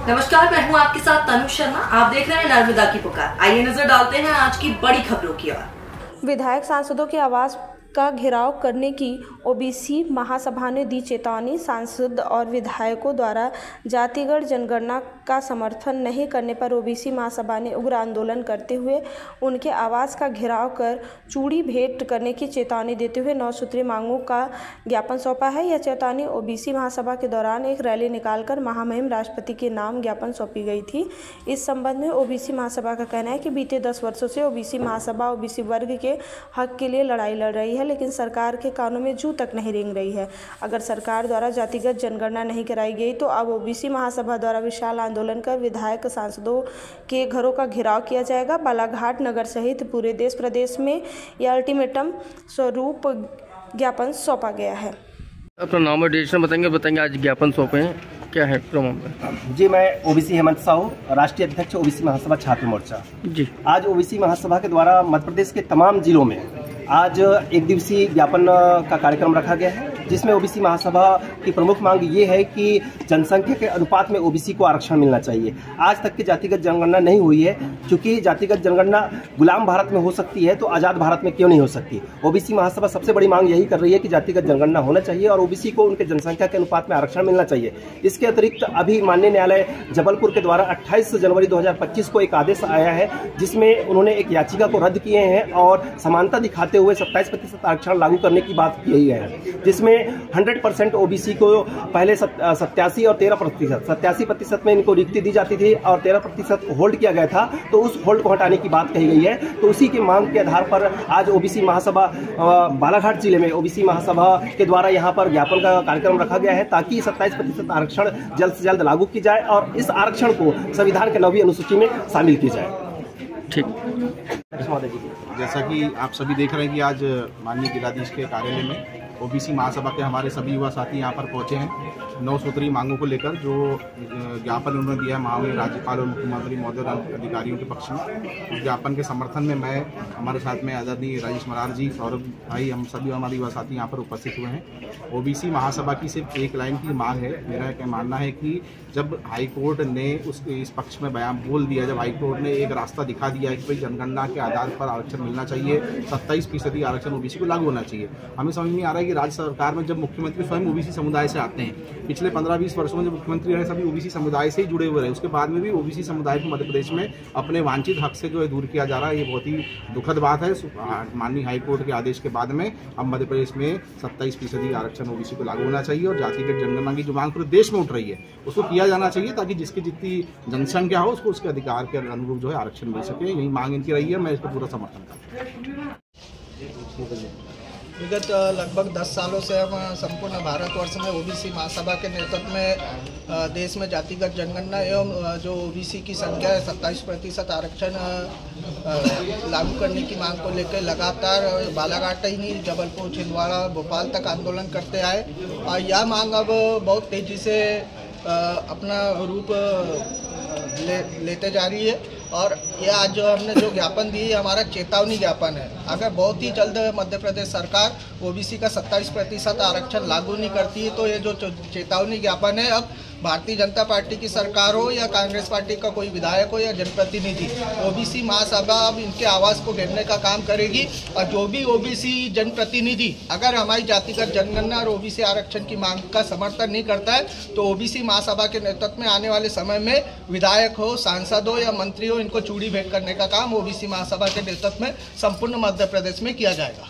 नमस्कार, मैं हूं आपके साथ तनु शर्मा। आप देख रहे हैं नर्मदा की पुकार। आइए नजर डालते हैं आज की बड़ी खबरों की ओर। विधायक सांसदों के आवास का घेराव करने की ओबीसी महासभा ने दी चेतावनी। सांसद और विधायकों द्वारा जातिगत जनगणना का समर्थन नहीं करने पर ओबीसी महासभा ने उग्र आंदोलन करते हुए उनके आवास का घेराव कर चूड़ी भेंट करने की चेतावनी देते हुए 9 सूत्रीय मांगों का ज्ञापन सौंपा है। यह चेतावनी ओबीसी महासभा के दौरान एक रैली निकालकर महामहिम राष्ट्रपति के नाम ज्ञापन सौंपी गई थी। इस संबंध में ओबीसी महासभा का कहना है कि बीते 10 वर्षों से ओबीसी महासभा ओबीसी वर्ग के हक के लिए लड़ाई लड़ रही है, लेकिन सरकार के कानों में जू तक नहीं रेंग रही है। अगर सरकार द्वारा जातिगत जनगणना नहीं कराई गई तो अब ओबीसी महासभा द्वारा विशाल आंदोलन कर विधायक सांसदों के घरों का घेराव किया जाएगा। बालाघाट नगर सहित पूरे देश प्रदेश में यह अल्टीमेटम स्वरूप ज्ञापन सौंपा गया है। अपना नाम और डेजिग्नेशन बताएंगे आज ज्ञापन सौंपे हैं, क्या है प्रोग्राम? जी, मैं ओबीसी हेमंत साहू, राष्ट्रीय अध्यक्ष ओबीसी महासभा छात्र मोर्चा। जी, आज ओबीसी महासभा के द्वारा मध्य प्रदेश के तमाम जिलों में आज एक दिवसीय ज्ञापन का कार्यक्रम रखा गया है, जिसमें ओबीसी महासभा की प्रमुख मांग ये है कि जनसंख्या के अनुपात में ओबीसी को आरक्षण मिलना चाहिए। आज तक की जातिगत जनगणना नहीं हुई है, क्योंकि जातिगत जनगणना गुलाम भारत में हो सकती है तो आज़ाद भारत में क्यों नहीं हो सकती। ओबीसी महासभा सबसे बड़ी मांग यही कर रही है कि जातिगत जनगणना होना चाहिए और ओबीसी को उनके जनसंख्या के अनुपात में आरक्षण मिलना चाहिए। इसके अतिरिक्त अभी माननीय न्यायालय जबलपुर के द्वारा 28 जनवरी 2025 को एक आदेश आया है, जिसमें उन्होंने एक याचिका को रद्द किए हैं और समानता दिखाते हुए 27% आरक्षण लागू करने की बात की है, जिसमें 100% ओबीसी को पहले 87 और 13%, 87% में इनको रिक्ति दी जाती थी और 13% होल्ड किया गया था, तो उस होल्ड को हटाने की बात कही गई है। तो उसी की मांग के आधार पर आज ओबीसी महासभा बालाघाट जिले में ओबीसी महासभा के द्वारा यहाँ पर ज्ञापन का कार्यक्रम रखा गया है, ताकि 27% आरक्षण जल्द से जल्द लागू की जाए और इस आरक्षण को संविधान के 9वीं अनुसूची में शामिल की जाए। ठीक। जैसा कि आप सभी देख रहे हैं कि आज माननीय जिलाधीश के कार्यालय में ओबीसी महासभा के हमारे सभी युवा साथी यहाँ पर पहुँचे हैं 9 सूत्रीय मांगों को लेकर, जो ज्ञापन उन्होंने दिया है माननीय राज्यपाल और मुख्यमंत्री महोदय और अधिकारियों के पक्ष में। उस ज्ञापन के समर्थन में मैं, हमारे साथ में आदरणीय राजेश मरार जी, सौरभ भाई, हम सभी हमारे युवा साथी यहाँ पर उपस्थित हुए हैं। ओबीसी महासभा की सिर्फ एक लाइन की मांग है। मेरा क्या मानना है कि जब हाईकोर्ट ने इस पक्ष में बयान बोल दिया, जब हाईकोर्ट ने एक रास्ता दिखा दिया है कि भाई जनगणना के आधार पर आरक्षण मिलना चाहिए, 27% आरक्षण ओबीसी को लागू होना चाहिए, हमें समझ नहीं आ रहा है कि राज्य सरकार में जब मुख्यमंत्री स्वयं ओबीसी समुदाय से आते हैं, पिछले 15-20 वर्षों में जब मुख्यमंत्री रहे सभी ओबीसी समुदाय से ही जुड़े हुए रहे, उसके बाद में भी ओबीसी समुदाय को मध्य प्रदेश में अपने वांछित हक से जो है दूर किया जा रहा है। ये बहुत ही दुखद बात है। माननीय हाईकोर्ट के आदेश के बाद में अब मध्य प्रदेश में 27% आरक्षण ओबीसी को लागू होना चाहिए और जातिगत जनगणना की जो मांग पूरे देश में उठ रही है उसको किया जाना चाहिए, ताकि जिसकी जितनी जनसंख्या हो उसको उसके अधिकार के अनुरूप जो है आरक्षण मिल सके। यही मांग इनकी रही है, मैं इसका पूरा समर्थन करता हूँ। विगत लगभग 10 सालों से हम संपूर्ण भारतवर्ष में ओबीसी महासभा के नेतृत्व में देश में जातिगत जनगणना एवं जो ओबीसी की संख्या है 27% आरक्षण लागू करने की मांग को लेकर लगातार बालाघाट ही नहीं, जबलपुर, छिंदवाड़ा, भोपाल तक आंदोलन करते आए और यह मांग अब बहुत तेज़ी से अपना रूप लेते जा रही है। और ये आज जो हमने जो ज्ञापन दी है हमारा चेतावनी ज्ञापन है। अगर बहुत ही जल्द मध्य प्रदेश सरकार ओबीसी का 27% आरक्षण लागू नहीं करती है तो ये जो चेतावनी ज्ञापन है, अब भारतीय जनता पार्टी की सरकार हो या कांग्रेस पार्टी का कोई विधायक हो या जनप्रतिनिधि, ओबीसी महासभा अब इनके आवाज़ को घेरने का काम करेगी। और जो भी ओबीसी जनप्रतिनिधि अगर हमारी जातिगत जनगणना और ओबीसी आरक्षण की मांग का समर्थन नहीं करता है तो ओबीसी महासभा के नेतृत्व में आने वाले समय में विधायक हो, सांसद हो या मंत्री हो, इनको चूड़ी भेंट करने का काम ओबीसी महासभा के नेतृत्व में संपूर्ण मध्य प्रदेश में किया जाएगा।